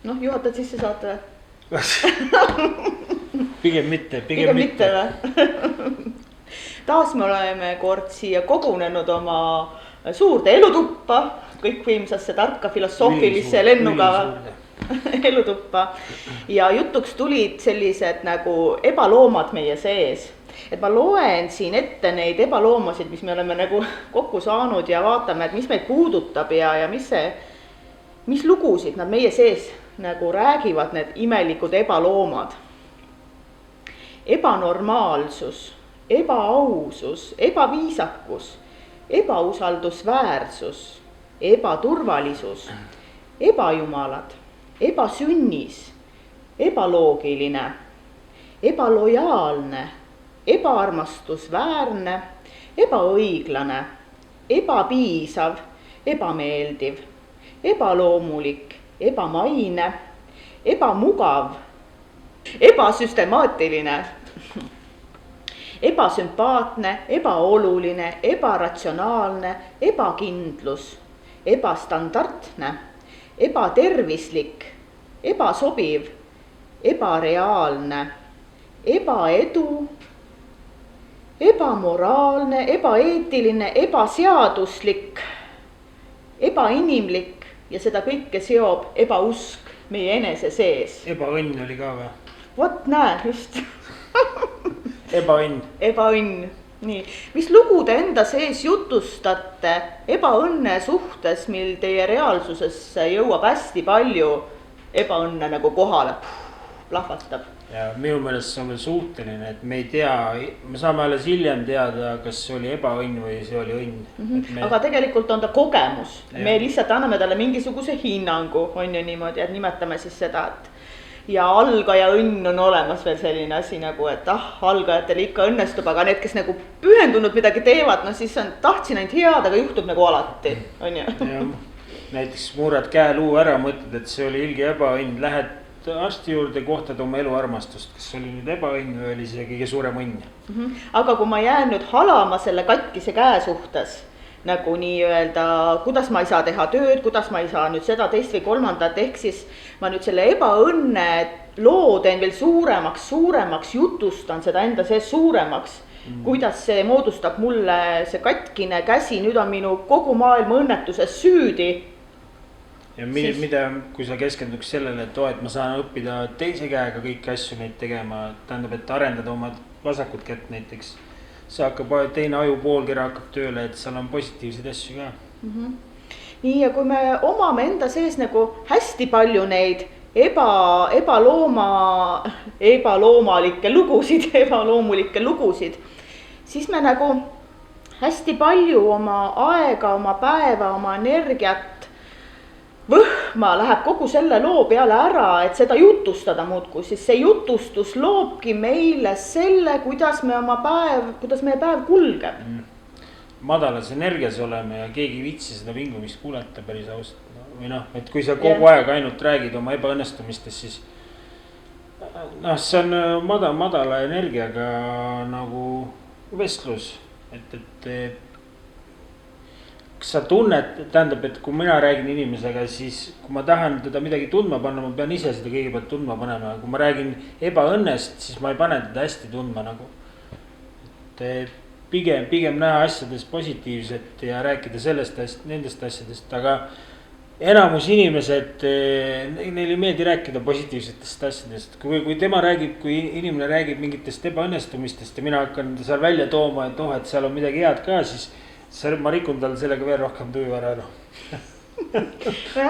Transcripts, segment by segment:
Noh, juhatad sisse saate või? Pigem mitte. Või? Taas me oleme kord siia kogunenud oma suurde elutuppa, kõikvõimsasse tarka filosoofilisse lennuga elutuppa. Ja jutuks tulid sellised nagu ebaloomad meie sees. Et ma loen siin ette neid ebaloomasid, mis me oleme nagu kokku saanud ja vaatame, et mis meid puudutab ja mis lugusid nad meie sees nagu räägivad, need imelikud ebaloomad. Ebanormaalsus, ebaausus, ebaviisakus, ebausaldusväärsus, ebaturvalisus, ebajumalad, ebasünnis, ebaloogiline, ebalojaalne, ebaarmastusväärne, ebaõiglane, ebapiisav, ebameeldiv, ebaloomulik, ebamaine, ebamugav, ebasüstemaatiline, ebasümpaatne, ebaoluline, ebaratsionaalne, ebakindlus, ebastandardne, ebatervislik, ebasobiv, ebareaalne, ebaedu, ebamoraalne, ebaeetiline, ebaseaduslik, ebainimlik ja seda kõike seob ebausk meie enese sees. Ebaõnn oli ka või? Vot näe, just. Ebaõnn. Ebaõnn. Nii. Mis lugu te enda sees jutustate ebaõnne suhtes, mil teie reaalsusesse jõuab hästi palju ebaõnne nagu kohale plahvatab? Ja minu meelest see on veel suhteline, et me ei tea, me saame alles hiljem teada, kas see oli ebaõnn või see oli õnn. Aga tegelikult on ta kogemus. Me lihtsalt anname talle mingisuguse hinnangu, on ju niimoodi, et nimetame siis seda, et ja algaja õnn on olemas veel selline asi nagu, et algajatel ikka õnnestub, aga need, kes nagu pühendunud midagi teevad, no siis on tahtsin ainult head, aga juhtub nagu alati, on ju. Näiteks murrad käeluu ära, mõtled, et see oli ilge ebaõnn, lähed arsti juurde, kohtad oma elu armastust, kas oli nüüd ebaõnn või oli see kõige suurem õnn. Aga kui ma jään nüüd halama selle katkise käe suhtes, nagu nii öelda, kuidas ma ei saa teha tööd, kuidas ma ei saa nüüd seda teist või kolmandat, ehk siis ma nüüd selle ebaõnne loo teen veel suuremaks, jutustan seda enda sees suuremaks, kuidas see moodustab mulle see katkine käsi, nüüd on minu kogu maailma õnnetuses süüdi. Ja mida, kui sa keskenduks sellele, et ma saan õppida teise käega kõiki asju neid tegema, tähendab, et arendada oma vasakut kätt näiteks. See hakkab, teine aju poolkera hakkab tööle, et seal on positiivseid asju ka. Nii, ja kui me omame enda sees nagu hästi palju neid ebaloomulikke lugusid, siis me nagu hästi palju oma aega, oma päeva, oma energiat võhma läheb kogu selle loo peale ära, et seda jutustada muudkui, siis see jutustus loobki meile selle, kuidas meie päev kulgeb. Madalas energias oleme ja keegi ei viitsi seda vingumist kuulata päris ausalt. Või et kui sa kogu aeg ainult räägid oma ebaõnnestumistest, siis see on madala energiaga nagu vestlus, et sa tunned, tähendab, et kui mina räägin inimesega, siis kui ma tahan teda midagi tundma panna, ma pean ise seda kõigepealt tundma panema. Kui ma räägin ebaõnnest, siis ma ei pane teda hästi tundma nagu. Pigem näha asjades positiivset ja rääkida nendest asjadest, aga enamus inimesed, neil ei meeldi rääkida positiivsetest asjadest. Kui inimene räägib mingitest ebaõnnestumistest ja mina hakkan seal välja tooma, et seal on midagi head ka, siis ma rikun tal sellega veel rohkem tuju ära.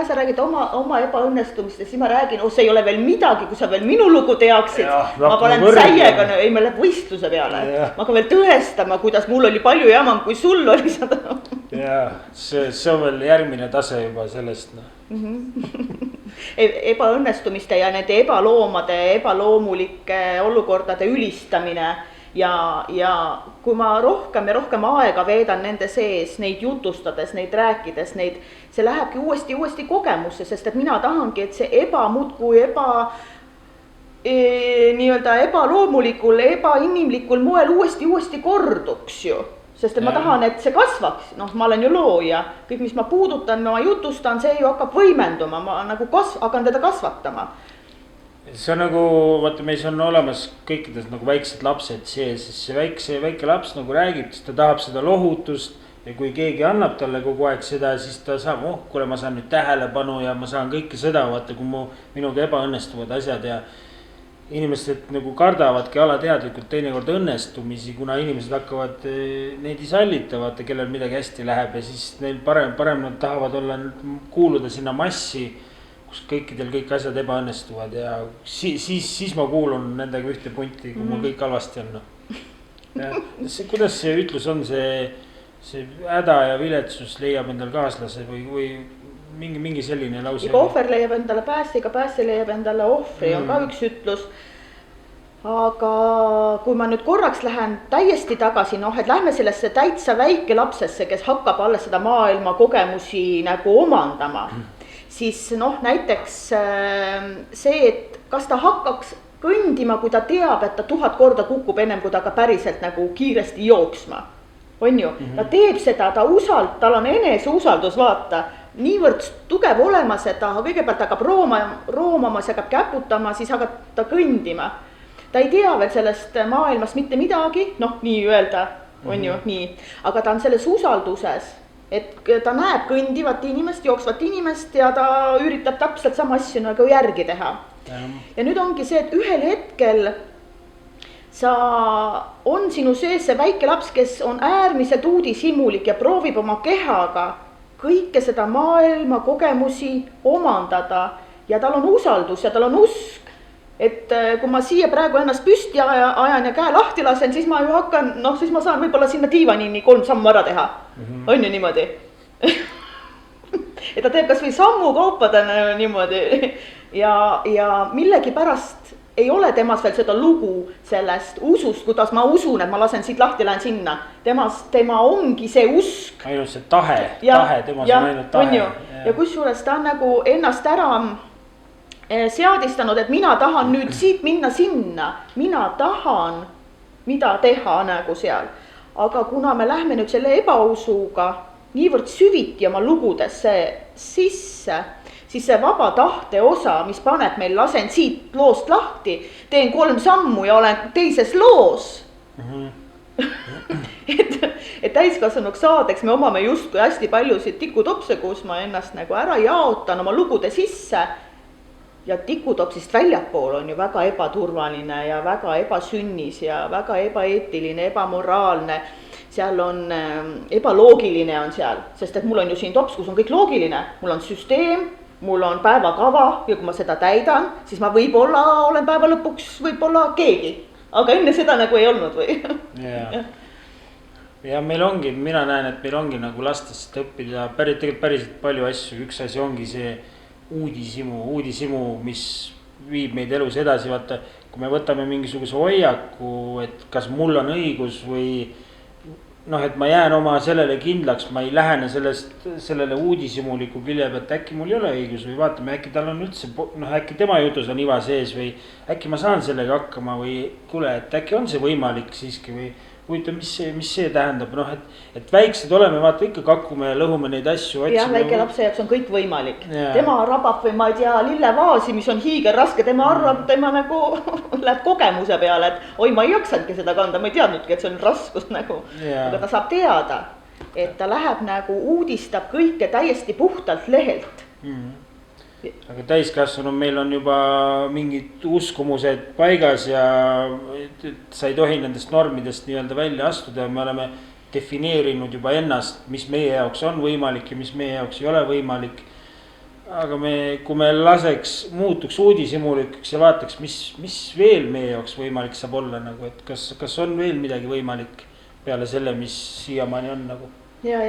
Sa räägid oma ebaõnnestumist ja siis ma räägin, see ei ole veel midagi, kui sa veel minu lugu teaksid. Ma panen säiega, ei me läheb võistluse peale. Ma hakkan veel tõestama, kuidas mul oli palju jamam, kui sul oli seda. See on veel järgmine tase juba sellest. Ebaõnnestumiste ja nende ebaloomade, ebaloomulike olukordade ülistamine. Ja kui ma rohkem ja rohkem aega veedan nende sees, neid jutustades, neid rääkides, see lähebki uuesti kogemusse, sest et mina tahangi, et see muudkui nii-öelda ebaloomulikul, ebainimlikul moel uuesti korduks ju. sest et ma tahan, et see kasvaks, noh, ma olen ju looja, kõik, mis ma puudutan, ma jutustan, see ju hakkab võimenduma, ma nagu hakkan teda kasvatama. see on nagu, vaata, meis on olemas kõikides nagu väiksed lapsed sees, siis see väike laps nagu räägib, siis ta tahab seda lohutust ja kui keegi annab talle kogu aeg seda, siis ta saab, kuule, ma saan nüüd tähelepanu ja ma saan kõike seda, vaata, kui minuga ebaõnnestuvad asjad ja inimesed nagu kardavadki alateadlikult teinekord õnnestumisi, kuna inimesed hakkavad neid ei sallita, vaata, kellel midagi hästi läheb ja siis neil parem nad tahavad olla, kuuluda sinna massi, kus kõikidel kõik asjad ebaõnnestuvad ja siis ma kuulun nendega ühte punti, kui mul kõik halvasti on. Kuidas see ütlus on, see häda ja viletsus leiab endal kaaslase või mingi selline lause. Iga ohver leiab endale päästja, iga päästja leiab endale ohvri, on ka üks ütlus. Aga kui ma nüüd korraks lähen täiesti tagasi, noh, et lähme sellesse täitsa väike lapsesse, kes hakkab alles seda maailma kogemusi nagu omandama, siis noh, näiteks see, et kas ta hakkaks kõndima, kui ta teab, et ta 1000 korda kukub ennem, kui ta ka päriselt nagu kiiresti jooksma. On ju, ta teeb seda, tal on eneseusaldus, vaata, niivõrd tugev olemas, et ta kõigepealt hakkab roomama, siis hakkab käputama, siis hakkab ta kõndima. Ta ei tea veel sellest maailmast mitte midagi, noh, nii öelda, on ju, nii. Aga ta on selles usalduses, et ta näeb kõndivat inimest, jooksvat inimest ja ta üritab täpselt sama asju nagu järgi teha. Ja nüüd ongi see, et ühel hetkel on sinu sees see väike laps, kes on äärmiselt uudishimulik ja proovib oma kehaga kõike seda maailma kogemusi omandada ja tal on usaldus ja tal on usk, et kui ma siia praegu ennast püsti ajan ja käe lahti lasen, siis ma ju hakkan, noh, siis ma saan võib-olla sinna diivanini 3 sammu ära teha, on ju niimoodi. Et ta teeb kas või sammu kaupadena niimoodi ja millegi pärast ei ole temas veel seda lugu sellest usust, kuidas ma usun, et ma lasen siit lahti, lähen sinna. Tema ongi see usk. Ainult see tahe, temas on ainult tahe. Ja kusjuures ta on nagu ennast ära seadistanud, et mina tahan nüüd siit minna sinna. Mina tahan, mida teha nagu seal. Aga kuna me lähme nüüd selle ebausuga niivõrd süviti oma lugudesse sisse, siis see vaba tahte osa, mis paneb meil, lasen siit loost lahti, teen 3 sammu ja olen teises loos. et täiskasvanuks saadeks me omame justkui hästi paljusid tikutopse, kus ma ennast nagu ära jaotan oma lugude sisse. Ja tikutopsist väljapool on ju väga ebaturvaline ja väga ebasünnis ja väga ebaeetiline, ebamoraalne. Seal on ebaloogiline on seal, sest et mul on ju siin tops, kus on kõik loogiline. Mul on süsteem, mul on päevakava ja kui ma seda täidan, siis ma võib-olla olen päeva lõpuks võib-olla keegi. Aga enne seda nagu ei olnud või? Ja meil ongi, mina näen, et meil ongi nagu lastest õppida päriselt palju asju. Üks asi ongi see uudishimu, mis viib meid elus edasi. Vaata, kui me võtame mingisuguse hoiaku, et kas mul on õigus või noh, et ma jään oma sellele kindlaks, ma ei lähene sellele uudishimuliku külje pealt, äkki mul ei ole õigus või vaatame, äkki tal on üldse, noh, äkki tema jutus on iva sees või äkki ma saan sellega hakkama või kuule, et äkki on see võimalik siiski või huvitav, mis see tähendab, noh, et väiksed oleme, vaata ikka kakume ja lõhume neid asju. Ja väike lapse jaoks on kõik võimalik. Tema rabab või ma ei tea, lillevaasi, mis on hiiger raske, tema arvab, tema nagu läheb kogemuse peale, et oi, ma ei jaksanudki seda kanda, ma ei teadnudki, et see on raskus nagu. Aga ta saab teada, et ta läheb nagu uudistab kõike täiesti puhtalt lehelt. Aga täiskasvanu meil on juba mingid uskumused paigas ja sa ei tohi nendest normidest nii-öelda välja astuda ja me oleme defineerinud juba ennast, mis meie jaoks on võimalik ja mis meie jaoks ei ole võimalik. Aga kui me muutuks uudishimulikuks ja vaataks, mis veel meie jaoks võimalik saab olla, nagu, et kas on veel midagi võimalik peale selle, mis siiamaani on nagu. Ja,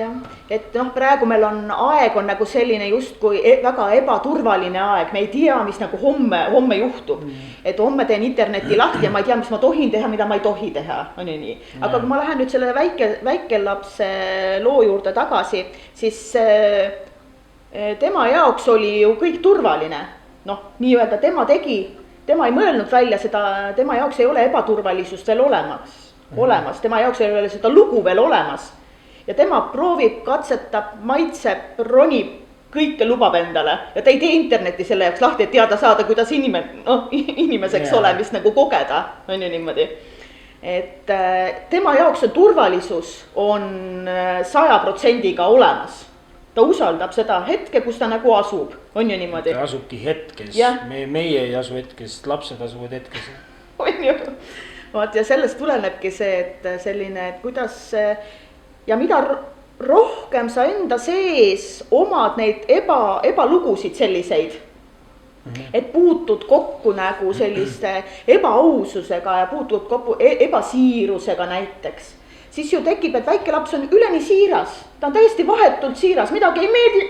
et noh, praegu meil on aeg on nagu selline justkui väga ebaturvaline aeg, me ei tea, mis nagu homme juhtub. Et homme teen interneti lahti ja ma ei tea, mis ma tohin teha, mida ma ei tohi teha, on ju nii. Aga kui ma lähen nüüd selle väike lapse loo juurde tagasi, siis tema jaoks oli ju kõik turvaline. Noh, nii öelda tema ei mõelnud välja seda, tema jaoks ei ole ebaturvalisust veel olemas. olemas, tema jaoks ei ole seda lugu veel olemas. Ja tema proovib, katsetab, maitseb, ronib, kõike lubab endale ja ta ei tee interneti selle jaoks lahti, et teada saada, kuidas inimeseks olemist nagu kogeda, on ju niimoodi. Et tema jaoks see turvalisus on 100% olemas. Ta usaldab seda hetke, kus ta nagu asub, on ju niimoodi. Ta asubki hetkes, meie ei asu hetkes, lapsed asuvad hetkes. On ju, ja sellest tulenebki see, et selline, et kuidas ja mida rohkem sa enda sees omad neid ebalugusid selliseid, et puutud kokku nagu selliste ebaaususega ja puutud kokku ebasiirusega näiteks, siis ju tekib, et väike laps on üleni siiras, ta on täiesti vahetult siiras, midagi ei meeldi.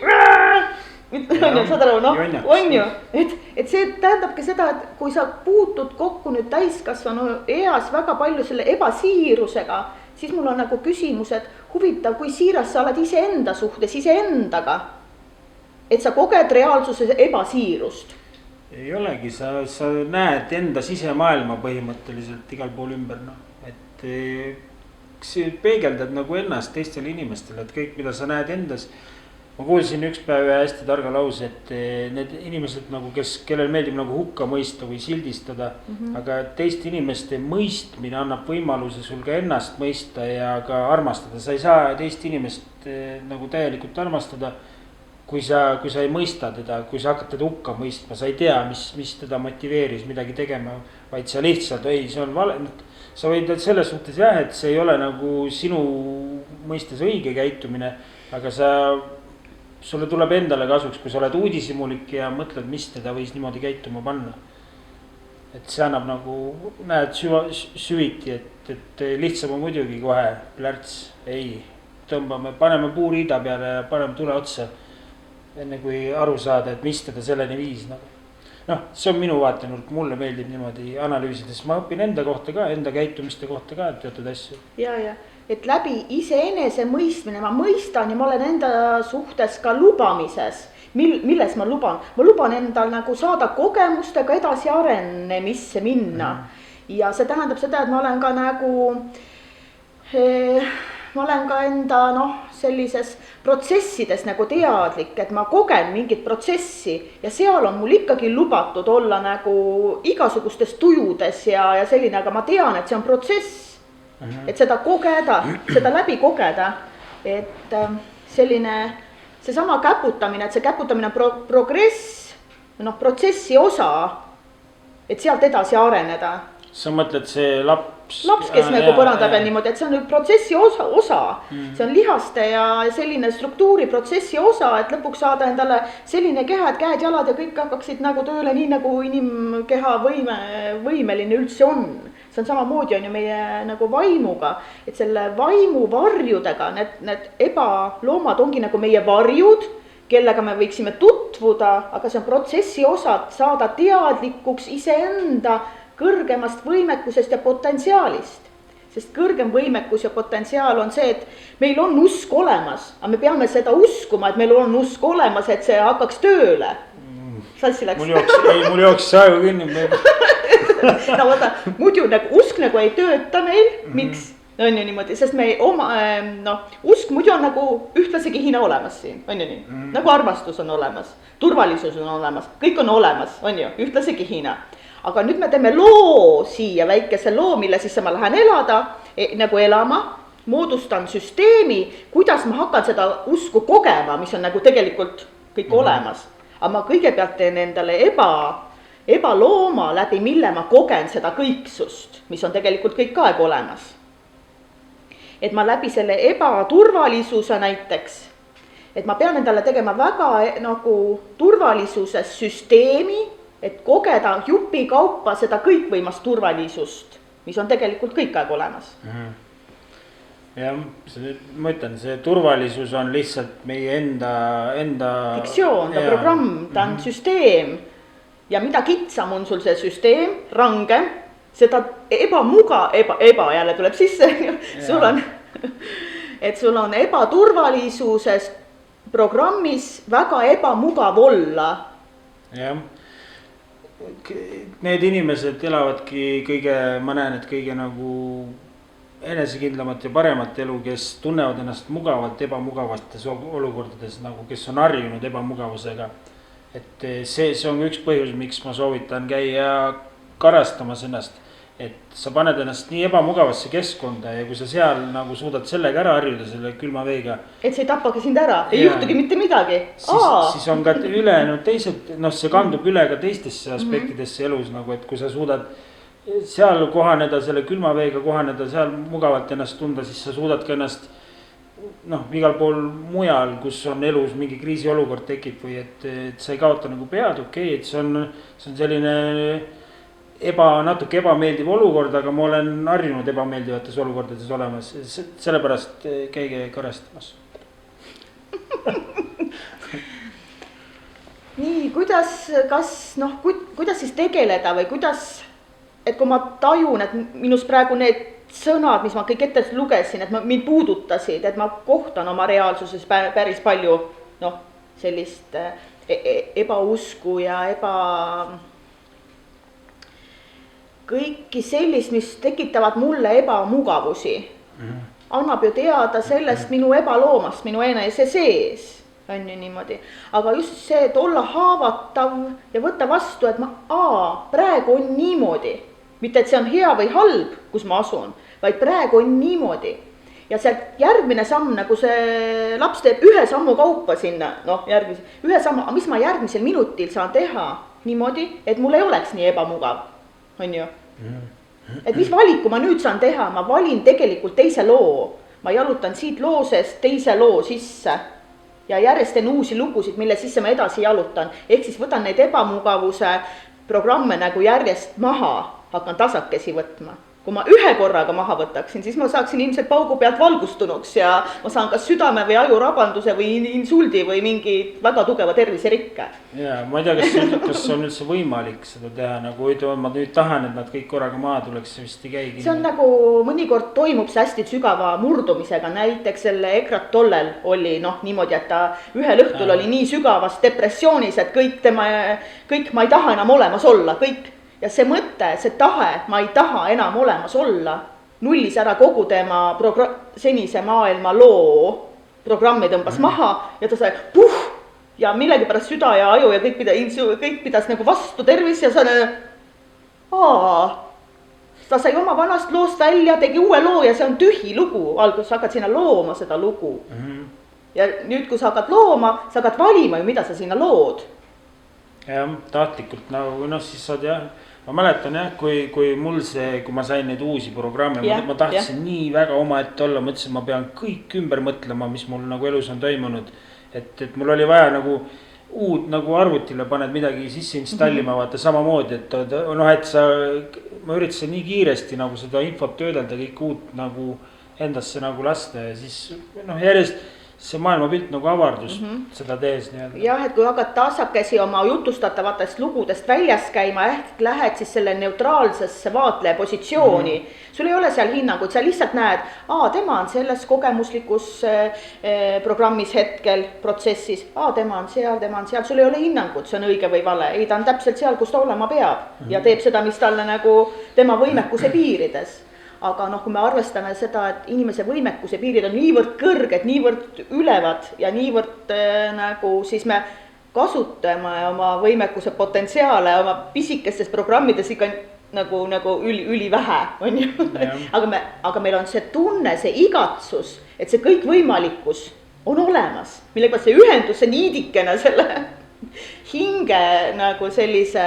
Saad aru, noh, on ju, et see tähendabki seda, et kui sa puutud kokku nüüd täiskasvanu eas väga palju selle ebasiirusega, siis mul on nagu küsimus, et huvitav, kui siiras sa oled iseenda suhtes, iseendaga, et sa koged reaalsuses ebasiirust. Ei olegi, sa näed enda sisemaailma põhimõtteliselt igal pool ümber, noh, et see peegeldad nagu ennast teistele inimestele, et kõik, mida sa näed endas. Ma kuulsin üks päev hästi targa lause, et need inimesed nagu, kellel meeldib nagu hukka mõista või sildistada, aga teiste inimeste mõistmine annab võimaluse sul ka ennast mõista ja ka armastada. Sa ei saa teist inimest nagu täielikult armastada, kui sa ei mõista teda, kui sa hakkad teda hukka mõistma, sa ei tea, mis teda motiveeris midagi tegema, vaid sa lihtsalt, ei, see on vale. Sa võid selles suhtes jah, et see ei ole nagu sinu mõistes õige käitumine, aga sulle tuleb endale kasuks, kui sa oled uudishimulik ja mõtled, mis teda võis niimoodi käituma panna. Et see annab nagu, näed süviti, et lihtsam on muidugi kohe plärts, ei, paneme puuriida peale ja paneme tule otsa, enne kui aru saada, et mis teda selleni viis. Noh, see on minu vaatenurk, mulle meeldib niimoodi analüüsides, ma õpin enda kohta ka, enda käitumiste kohta ka teatud asju. Ja, et läbi iseenese mõistmine, ma mõistan ja ma olen enda suhtes ka lubamises, milles ma luban endal nagu saada kogemustega edasi arenemisse minna. Ja see tähendab seda, et ma olen ka nagu, ma olen ka enda sellises protsessides nagu teadlik, et ma kogen mingit protsessi ja seal on mul ikkagi lubatud olla nagu igasugustes tujudes ja selline, aga ma tean, et see on protsess, et seda kogeda, seda läbi kogeda, et selline, seesama käputamine, et see käputamine on progress, protsessi osa, et sealt edasi areneda. Sa mõtled see laps, kes nagu põrandab ja niimoodi, et see on protsessi osa. See on lihaste ja selline struktuuri protsessi osa, et lõpuks saada endale selline keha, et käed, jalad ja kõik hakkaksid nagu tööle nii, nagu inimkeha võimeline üldse on. See on samamoodi on ju meie nagu vaimuga, et selle vaimu varjudega, need ebaloomad ongi nagu meie varjud, kellega me võiksime tutvuda, aga see on protsessi osa, saada teadlikuks iseenda kõrgemast võimekusest ja potentsiaalist. Sest kõrgem võimekus ja potentsiaal on see, et meil on usk olemas, aga me peame seda uskuma, et meil on usk olemas, et see hakkaks tööle. Sassi läks. Mul jooksis aegu kinni. No vaata, muidu nagu usk nagu ei tööta meil, miks? On ju niimoodi, sest me usk muidu on nagu ühtlase kihina olemas siin, on ju nii? Nagu armastus on olemas, turvalisus on olemas, kõik on olemas, on ju, ühtlase kihina. Aga nüüd me teeme loo siia, väikese loo, mille sisse ma lähen nagu elama, moodustan süsteemi, kuidas ma hakkan seda usku kogema, mis on nagu tegelikult kõik olemas. Aga ma kõigepealt teen endale ebalooma läbi, mille ma kogen seda kõiksust, mis on tegelikult kõik aeg olemas. Et ma läbi selle ebaturvalisuse näiteks, et ma pean endale tegema väga nagu turvalisuses süsteemi, et kogeda jupi kaupa seda kõikvõimast turvalisust, mis on tegelikult kõik aeg olemas. Jah, ma ütlen, see turvalisus on lihtsalt meie enda fiktsioon, ta programm, ta on süsteem. Ja mida kitsam on sul see süsteem, rangem, seda jälle tuleb sisse, sul on ebaturvalisuses programmis väga ebamugav olla. Jah. Need inimesed elavadki ma näen, et kõige nagu enesekindlamat ja paremat elu, kes tunnevad ennast mugavalt ebamugavates olukordades, nagu kes on harjunud ebamugavusega. Et see on üks põhjus, miks ma soovitan käia karastamas ennast. Et sa paned ennast nii ebamugavasse keskkonda ja kui sa seal nagu suudad sellega ära harjuda, selle külma veega. Et see ei tapagi sind ära, ei juhtugi mitte midagi. Siis on ka ülejäänud teised, see kandub üle ka teistesse aspektidesse elus nagu, et kui sa suudad seal kohaneda, selle külma veega kohaneda, seal mugavalt ennast tunda, siis sa suudad ka ennast igal pool mujal, kus on elus mingi kriisiolukord tekib või et sa ei kaota nagu pead, okei, et see on selline natuke ebameeldiv olukord, aga ma olen harjunud ebameeldivates olukordades olemas, sellepärast käige karastamas. Nii, kuidas siis tegeleda või kuidas, et kui ma tajun, et minus praegu need sõnad, mis ma kõik ette lugesin, et mind puudutasid, et ma kohtan oma reaalsuses päris palju sellist ebausku ja kõiki sellist, mis tekitavad mulle ebamugavusi, annab ju teada sellest minu ebaloomast, minu enese sees, on ju niimoodi. Aga just see, et olla haavatav ja võtta vastu, et praegu on niimoodi. Mitte, et see on hea või halb, kus ma asun, vaid praegu on niimoodi. Ja see järgmine samm, nagu see laps teeb ühe sammu kaupa sinna, ühe sammu, mis ma järgmisel minutil saan teha niimoodi, et mul ei oleks nii ebamugav. On ju? Et mis valiku ma nüüd saan teha, ma valin tegelikult teise loo, ma jalutan siit loosest teise loo sisse ja järjest teen uusi lugusid, mille sisse ma edasi jalutan, ehk siis võtan neid ebamugavuse programme nagu järjest maha, hakkan tasakesi võtma. Kui ma ühe korraga maha võtaksin, siis ma saaksin ilmselt paugu pealt valgustunuks ja ma saan kas südame või ajurabanduse või insuldi või mingi väga tugeva terviserikke. Ja ma ei tea, kas on üldse võimalik seda teha, nagu ma nüüd tahan, et nad kõik korraga maha tuleks, see vist ei käigi. See on nagu mõnikord toimub see hästi sügava murdumisega, näiteks selle Eckhart Tollel oli niimoodi, et ta ühel õhtul oli nii sügavas depressioonis, et kõik ma ei taha enam olemas olla, kõik. Ja see mõte, see tahe, ma ei taha enam olemas olla, nullis ära kogu tema senise maailma loo programmi tõmbas maha ja ta sai ja millegi pärast süda ja aju ja kõik pidas nagu vastu tervis ja ta sai oma vanast loost välja, tegi uue loo ja see on tühi lugu, alguses hakkad sinna looma seda lugu. Ja nüüd, kui sa hakkad looma, sa hakkad valima ju, mida sa sinna lood. Jah, tahtlikult, siis saad ma mäletan kui ma sain neid uusi programme, ma tahtsin nii väga omaette olla, mõtlesin, ma pean kõik ümber mõtlema, mis mul nagu elus on toimunud. Et mul oli vaja nagu uud nagu arvutile paned midagi sisse installima, vaata samamoodi, et ma üritasin nii kiiresti nagu seda infot töödelda, kõik uut nagu endasse nagu lasta ja siis järjest see maailmapilt nagu avardus seda tees nii-öelda. Jah, et kui hakkad tasakesi oma jutustatavatest lugudest väljas käima, ehk lähed siis selle neutraalsesse vaatleja positsiooni. Sul ei ole seal hinnangut, sa lihtsalt näed, tema on selles kogemuslikus programmis hetkel, protsessis, tema on seal, sul ei ole hinnangut, see on õige või vale. Ei, ta on täpselt seal, kus ta olema peab ja teeb seda, mis talle nagu tema võimekuse piirides. Aga kui me arvestame seda, et inimese võimekuse piirid on niivõrd kõrged, niivõrd ülevad ja niivõrd siis me kasutame oma võimekuse potentsiaale oma pisikestes programmides ikka nagu ülivähe, on ju. Aga meil on see tunne, see igatsus, et see kõik võimalikkus on olemas, millega see ühendus, see niidikene selle hinge nagu sellise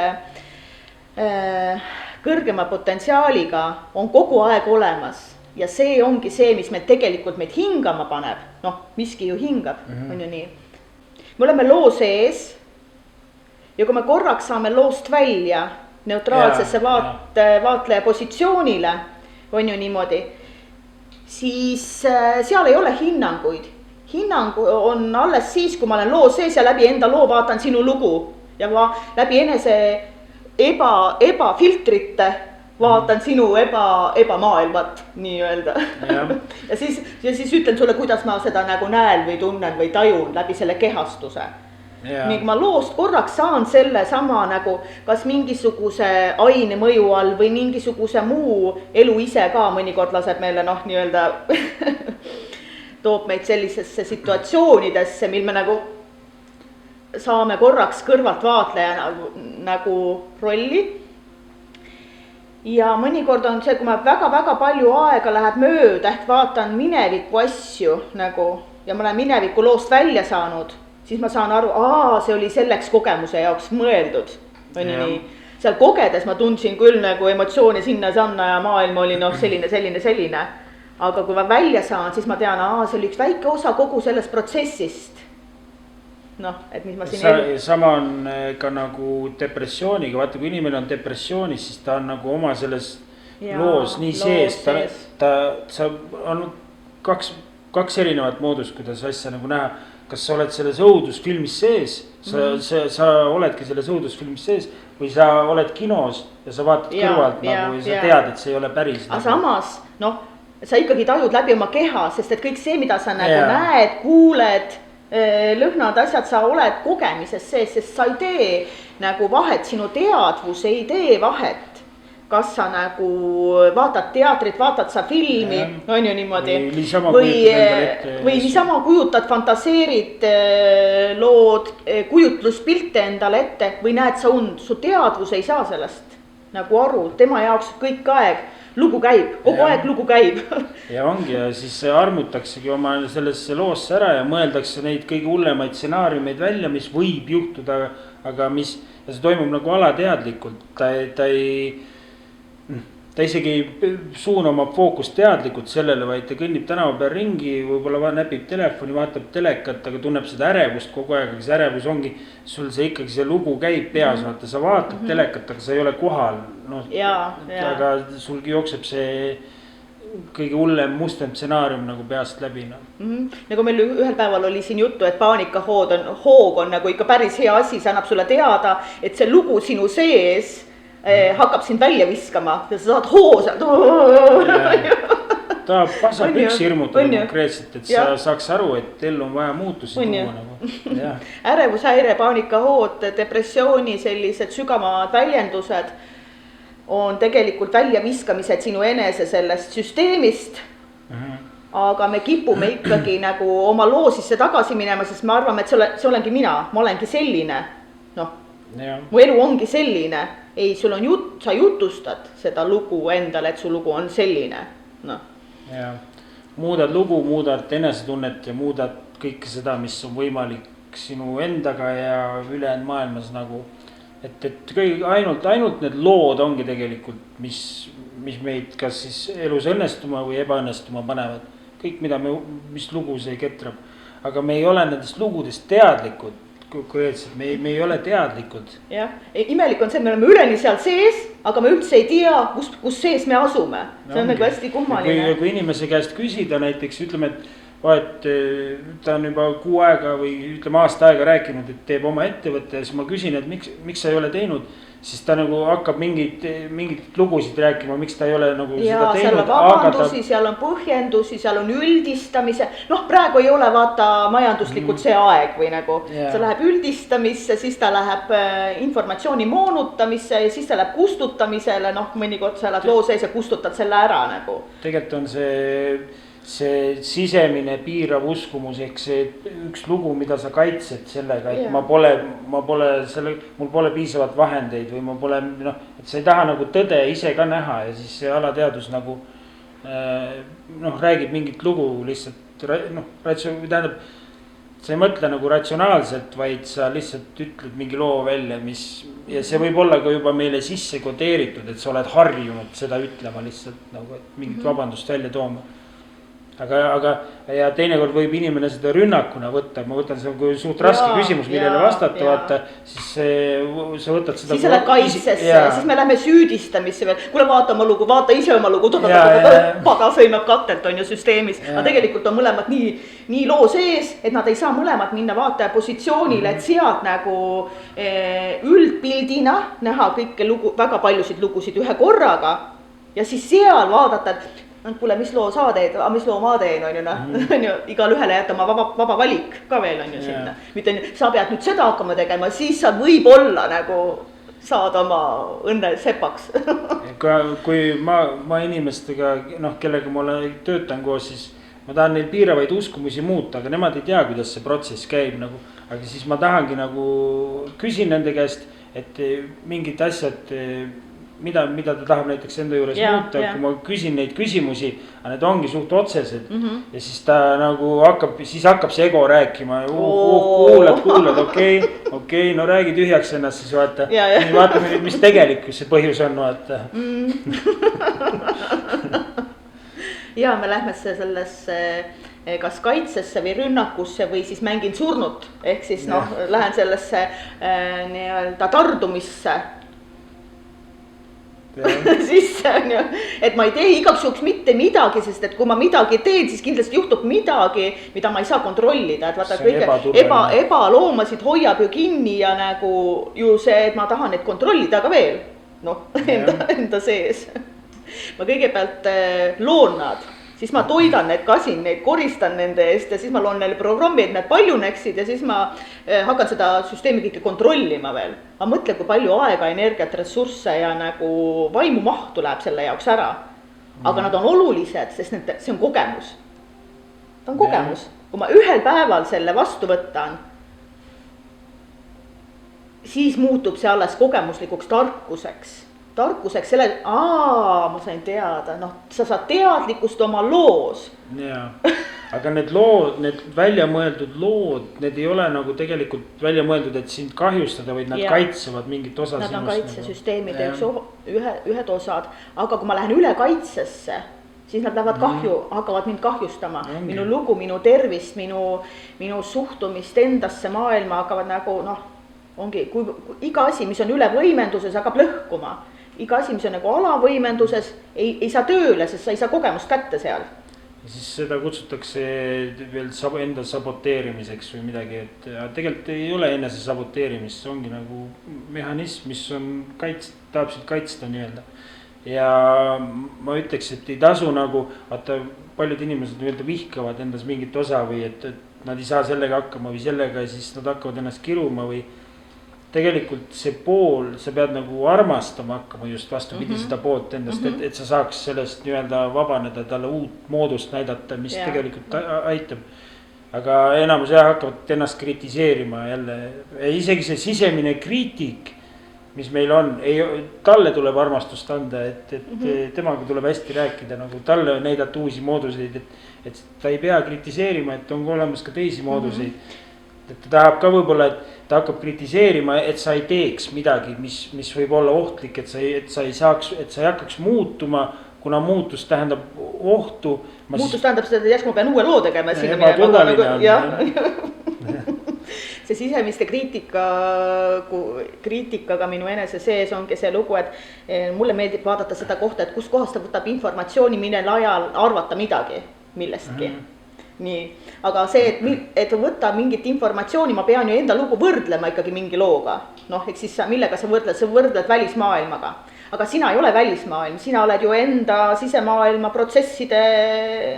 kõrgema potentsiaaliga on kogu aeg olemas ja see ongi see, mis tegelikult meid hingama paneb. Miski ju hingab, on ju nii. Me oleme loo sees ja kui me korraks saame loost välja neutraalsesse vaatleja positsioonile, on ju niimoodi, siis seal ei ole hinnanguid. Hinnang on alles siis, kui ma olen loo sees ja läbi enda loo vaatan sinu lugu ja ma läbi enese ebafiltrite vaatan sinu ebamaailmat nii-öelda. Ja siis ütlen sulle, kuidas ma seda nagu näen või tunnen või tajun läbi selle kehastuse. ning ma loost korraks saan selle sama nagu kas mingisuguse aine mõju all või mingisuguse muu elu ise ka mõnikord laseb meile noh, nii-öelda toob meid sellisesse situatsioonidesse, mil me nagu saame korraks kõrvaltvaatleja nagu rolli. Ja mõnikord on see, kui ma väga-väga palju aega läheb mööda, ehk vaatan mineviku asju nagu ja ma olen mineviku loost välja saanud, siis ma saan aru, see oli selleks kogemuse jaoks mõeldud. Nii. Seal kogedes ma tundsin küll nagu emotsioone sinna-sanna ja maailm oli noh, selline. Aga kui ma välja saan, siis ma tean, see oli üks väike osa kogu sellest protsessist. Noh, et mis ma siin sama on ka nagu depressiooniga, vaata kui inimene on depressioonis, siis ta on nagu oma selles loos nii sees, ta on kaks erinevat moodust, kuidas asja nagu näha. Kas sa oled selles õudusfilmis sees, sa oledki selles õudusfilmis sees või sa oled kinos ja sa vaatad kõrvalt nagu ja sa tead, et see ei ole päris. Aga samas, noh, sa ikkagi tajud läbi oma keha, sest et kõik see, mida sa nagu näed, kuuled, lõhnad, asjad, sa oled kogemises sees, sest sa ei tee nagu vahet, sinu teadvus ei tee vahet. Kas sa nagu vaatad teatrit, vaatad sa filmi, on ju niimoodi. Või niisama kujutad, fantaseerid lood, kujutluspilte endale ette või näed sa und. Su teadvus ei saa sellest nagu aru, tema jaoks kõik aeg. Lugu käib, kogu aeg lugu käib. Ja ongi ja siis armutaksegi oma sellesse loosse ära ja mõeldakse neid kõige hullemaid stsenaariumeid välja, mis võib juhtuda, aga mis, ja see toimub nagu alateadlikult, ta isegi ei suuna oma fookust teadlikult sellele, vaid ta kõnnib tänava peal ringi, võib-olla näpib telefoni, vaatab telekat, aga tunneb seda ärevust kogu aeg, aga see ärevus ongi, sul see ikkagi see lugu käib peas, vaata, sa vaatad telekat, aga sa ei ole kohal, noh, aga sulgi jookseb see kõige hullem mustem stsenaarium nagu peast läbi. Nagu meil ühel päeval oli siin juttu, et paanikahoog on nagu ikka päris hea asi, see annab sulle teada, et see lugu sinu sees hakkab sind välja viskama ja sa saad hoo sealt. Ta pasab üks hirmutada konkreetselt, et sa saaks aru, et ellu on vaja muutusi tuua nagu. Ärevushäire, paanikahood, depressiooni sellised sügavamad väljendused on tegelikult väljaviskamised sinu enese sellest süsteemist. Aga me kipume ikkagi nagu oma loosisse tagasi minema, sest me arvame, et see olengi mina, ma olengi selline. Noh, mu elu ongi selline. Ei, sul on sa jutustad seda lugu endale, et su lugu on selline. No. Ja. Muudad lugu, muudad enesetunnet ja muudad kõike seda, mis on võimalik sinu endaga ja ülejäänud maailmas nagu. Et ainult need lood ongi tegelikult, mis meid kas siis elus õnnestuma või ebaõnnestuma panevad. Kõik, mis lugu see ketrab. Aga me ei ole nendest lugudest teadlikud. Me ei ole teadlikud. Jah, imelik on see, me oleme üleni seal sees, aga me üldse ei tea, kus sees me asume. See on nagu hästi kummaline. Kui inimese käest küsida näiteks, ütleme, et ta on juba 6 aega või ütleme aasta aega rääkinud, et teeb oma ettevõtte ja siis ma küsin, et miks sa ei ole teinud, siis ta nagu hakkab mingid lugusid rääkima, miks ta ei ole nagu seda teinud. Seal on vabandusi, seal on põhjendusi, seal on üldistamise. Noh, praegu ei ole vaata majanduslikult see aeg või nagu. See läheb üldistamisse, siis ta läheb informatsiooni moonutamisesse ja siis ta läheb kustutamisele. Noh, mõnikord sa oled loo sees ja kustutad selle ära nagu. Tegelikult on see sisemine piirav uskumus, ehk see üks lugu, mida sa kaitsed sellega, et mul pole piisavalt vahendeid või ma pole, et sa ei taha nagu tõde ise ka näha ja siis see alateadus nagu räägib mingit lugu lihtsalt, tähendab, sa ei mõtle nagu ratsionaalselt, vaid sa lihtsalt ütled mingi loo välja, ja see võib olla ka juba meile sisse kodeeritud, et sa oled harjunud seda ütlema lihtsalt nagu, et mingit vabandust välja tooma. Aga ja teinekord võib inimene seda rünnakuna võtta, ma võtan seda kui suht raske küsimus, millele vastata, vaata, siis sa võtad seda. Siis sa lähed kaitsesse ja siis me lähme süüdistamisse veel, kuule vaata oma lugu, vaata ise oma lugu, paga sõimab katelt on ju süsteemis, aga tegelikult on mõlemad nii loo sees, et nad ei saa mõlemad minna vaataja positsioonile, et sealt nagu üldpildina näha kõike lugu, väga paljusid lugusid ühe korraga ja siis seal vaadata, et kuule, mis loo sa teed, mis loo ma teen, on ju noh, on ju, igal ühele jätta oma vaba valik ka veel on ju sinna. mitte sa pead nüüd seda hakkama tegema, siis sa võib-olla nagu saad oma õnne sepaks. kui ma inimestega, noh, kellega ma töötan koos, siis ma tahan neil piiravaid uskumusi muuta, aga nemad ei tea, kuidas see protsess käib nagu. Aga siis ma tahangi nagu, küsin nende käest, et mingid asjad, mida ta tahab näiteks enda juures muuta, kui ma küsin neid küsimusi, aga need ongi suht otsesed. Ja siis ta nagu hakkab see ego rääkima, kuulad, okei, no räägi tühjaks ennast siis vaata. Vaatame nüüd, mis tegelikult see põhjus on, vaata. Ja me lähme sellesse kas kaitsesse või rünnakusse või siis mängin surnut. Ehk siis noh, lähen sellesse nii-öelda tardumisse. Siis on ju, et ma ei tee igaks juhuks mitte midagi, sest et kui ma midagi teen, siis kindlasti juhtub midagi, mida ma ei saa kontrollida, et vaata kõige ebaloomasid hoiab ju kinni ja nagu ju see, et ma tahan neid kontrollida ka veel, noh, enda sees. Ma kõigepealt loon nad, siis ma toidan need, kasin neid, koristan nende eest ja siis ma loon neile programmi, et need paljuneksid ja siis ma hakkan seda süsteemi kõike kontrollima veel. Ma mõtle, kui palju aega, energiat, ressursse ja nagu vaimu mahtu läheb selle jaoks ära. Aga nad on olulised, sest see on kogemus. Ta on kogemus. Kui ma ühel päeval selle vastu võtan, siis muutub see alles kogemuslikuks tarkuseks selle, ma sain teada, noh, sa saad teadlikkust oma loos. Jaa, aga need lood, need väljamõeldud lood, need ei ole nagu tegelikult väljamõeldud, et sind kahjustada, vaid nad kaitsevad mingit osa sinust. Nad on kaitsesüsteemide ühed osad, aga kui ma lähen üle kaitsesse, siis nad lähevad hakkavad mind kahjustama. Minu lugu, minu tervist, minu suhtumist endasse, maailma hakkavad nagu noh, ongi, kui iga asi, mis on üle võimenduses, hakkab lõhkuma. Iga asi, mis on nagu alavõimenduses, ei saa tööle, sest sa ei saa kogemust kätte seal. Ja siis seda kutsutakse veel enda saboteerimiseks või midagi, et tegelikult ei ole enese saboteerimist, see ongi nagu mehhanism, mis on tahab sind kaitsta nii-öelda. Ja ma ütleks, et ei tasu nagu, vaata paljud inimesed nii-öelda vihkavad endas mingit osa või et nad ei saa sellega hakkama või sellega ja siis nad hakkavad ennast kiruma või tegelikult see pool, sa pead nagu armastama hakkama just vastupidi seda poolt endast, et sa saaks sellest nii-öelda vabaneda, talle uut moodust näidata, mis tegelikult aitab. Aga enamus hakkavad ennast kritiseerima jälle, isegi see sisemine kriitik, mis meil on, talle tuleb armastust anda, et temaga tuleb hästi rääkida, nagu talle näidata uusi mooduseid, et ta ei pea kritiseerima, et on olemas ka teisi mooduseid. Et ta tahab ka võib-olla, et ta hakkab kritiseerima, et sa ei teeks midagi, mis võib olla ohtlik, et sa ei hakkaks muutuma, kuna muutus tähendab ohtu. Muutus tähendab seda, et järsku ma pean uue loo tegema. See sisemiste kriitikaga minu enese sees ongi see lugu, et mulle meeldib vaadata seda kohta, et kus kohast ta võtab informatsiooni, millel ajal arvata midagi millestki. Nii, aga see, et võtta mingit informatsiooni, ma pean ju enda lugu võrdlema ikkagi mingi looga. Noh, eks siis millega sa võrdled välismaailmaga. Aga sina ei ole välismaailm, sina oled ju enda sisemaailma protsesside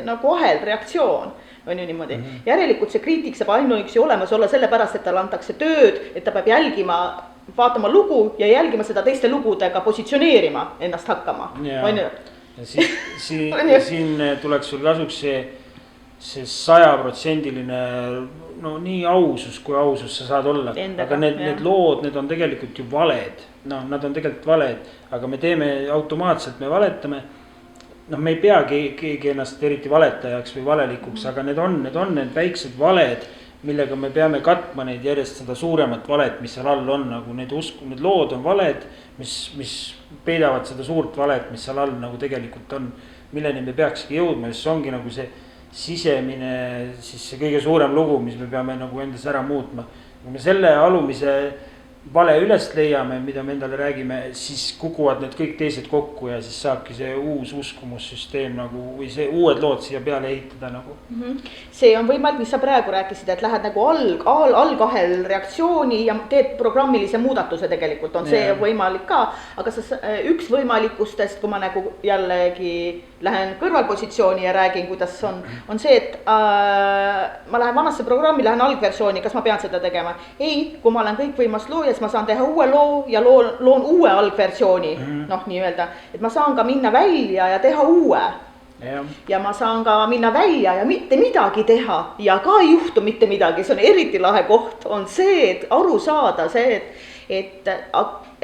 nagu ahel, reaktsioon. On ju niimoodi. Järelikult see kriitik saab ainuüksi olemas olla sellepärast, et talle antakse tööd, et ta peab jälgima, vaatama lugu ja jälgima seda teiste lugudega positsioneerima ennast hakkama. On ju? Ja siin tuleks sul kasuks see 100%-line, no nii ausus, kui ausus sa saad olla. Aga need lood, need on tegelikult ju valed. No, nad on tegelikult valed, aga me teeme automaatselt, me valetame. No, me ei pea keegi ennast eriti valetajaks või valelikuks, aga need on need väiksed valed, millega me peame katma neid järjest seda suuremat valet, mis seal all on. Nagu need lood on valed, mis peidavad seda suurt valet, mis seal all nagu tegelikult on, milleni me peakski jõudma, sest ongi nagu see sisemine, siis see kõige suurem lugu, mis me peame nagu endas ära muutma. Kui me selle alumise vale üles leiame, mida me endale räägime, siis kukuvad need kõik teised kokku ja siis saabki see uus uskumussüsteem nagu või see uued lood siia peale ehitada nagu. See on võimalik, mis sa praegu rääkisid, et lähed nagu algahel reaktsiooni ja teed programmilise muudatuse, tegelikult on see võimalik ka. Aga üks võimalikustest, kui ma nagu jällegi lähen kõrvalpositsiooni ja räägin, kuidas on see, et ma lähen vanasse programmi, lähen algversiooni, kas ma pean seda tegema? Ei, kui ma olen kõikvõimas looja, siis ma saan teha uue loo ja loon uue algversiooni, noh nii-öelda, et ma saan ka minna välja ja teha uue. Ja ma saan ka minna välja ja mitte midagi teha ja ka ei juhtu mitte midagi, see on eriti lahe koht, on see, et aru saada see, et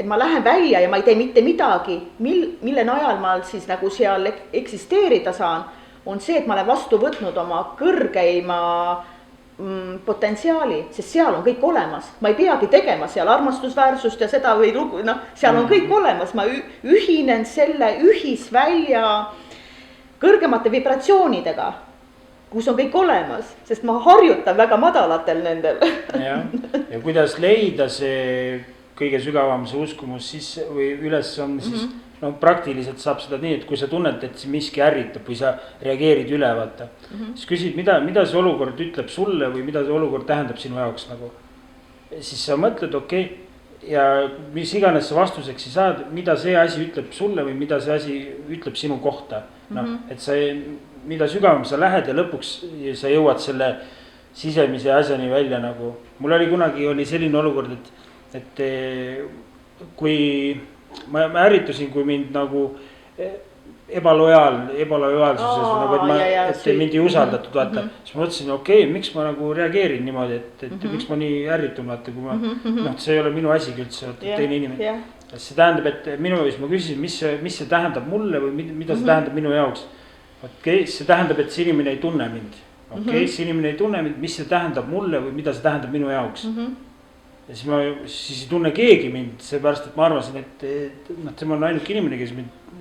ma lähen välja ja ma ei tee mitte midagi, mille najal ma siis nagu seal eksisteerida saan, on see, et ma olen vastu võtnud oma kõrgeima potentsiaali, sest seal on kõik olemas, ma ei peagi tegema seal armastusväärsust ja seda või lugu, noh, seal on kõik olemas, ma ühinen selle ühisvälja kõrgemate vibratsioonidega, kus on kõik olemas, sest ma harjutan väga madalatel nendel. Ja kuidas leida see kõige sügavam see uskumus siis või üles on, siis no praktiliselt saab seda nii, et kui sa tunned, et miski ärritab või sa reageerid üle, vaata. Siis küsid, mida see olukord ütleb sulle või mida see olukord tähendab sinu jaoks nagu. Siis sa mõtled, okei, ja mis iganes sa vastuseks saad, mida see asi ütleb sulle või mida see asi ütleb sinu kohta. Noh, et sa, mida sügavam sa lähed ja lõpuks sa jõuad selle sisemise asjani välja nagu. Mul oli kunagi selline olukord, et kui ma ärritusin, kui mind nagu ebalojaalsuses nagu, et mind ei usaldatud, vaata. Siis ma mõtlesin, okei, miks ma nagu reageerin niimoodi, et miks ma nii ärritun, vaata, kui ma, noh, see ei ole minu asigi üldse, teine inimene. See tähendab, et minu jaoks ma küsisin, mis see tähendab mulle või mida see tähendab minu jaoks. Okei, see tähendab, et see inimene ei tunne mind. Okei, see inimene ei tunne mind, mis see tähendab mulle või mida see tähendab minu jaoks. Ja siis ei tunne keegi mind, seepärast, et ma arvasin, et tema on ainuke inimene,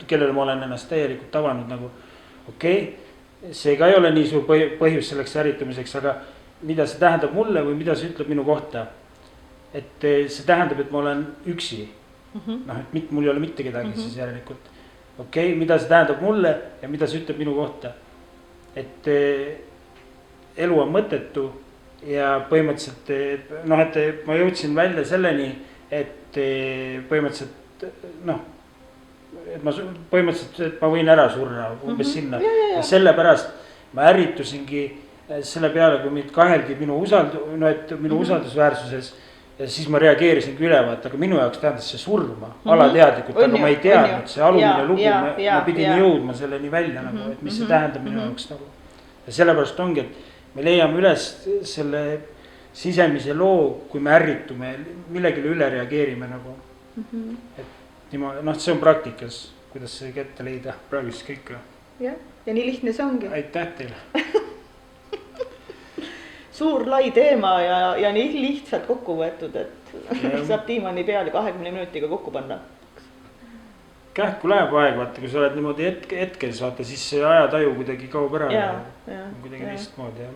kellele ma olen ennast täielikult tavanud nagu. Okei, see ka ei ole nii suur põhjus selleks ärritamiseks, aga mida see tähendab mulle või mida see ütleb minu kohta. Et see tähendab, et ma olen üksi. Noh, et mul ei ole mitte kedagi siis järelikult. Okei, mida see tähendab mulle ja mida see ütleb minu kohta. Et elu on mõttetu. Ja põhimõtteliselt, noh, et ma jõudsin välja selleni, et põhimõtteliselt, noh, et ma võin ära surra umbes sinna. Ja sellepärast ma ärritusingi selle peale, kui mind kaheldi minu usaldusväärsuses ja siis ma reageerisingi üle, vaata, aga minu jaoks tähendas see surma alateadlikult, aga ma ei teadnud, see alumine lugu, ma pidin jõudma selleni välja nagu, et mis see tähendab minu jaoks nagu. Ja sellepärast ongi, et me leiame üles selle sisemise loo, kui me ärritume, millegile üle reageerime nagu. Et noh, see on praktikas, kuidas see kätte leida, praegu siis kõik. Ja nii lihtne see ongi. Aitäh teile. Suur lai teema ja nii lihtsalt kokku võetud, et saab tiimani peale 20 minutiga kokku panna. Kähku läheb aeg, vaata, kui sa oled niimoodi hetkes, vaata, siis see ajataju kuidagi kaob ära. Kuidagi teistmoodi, jah.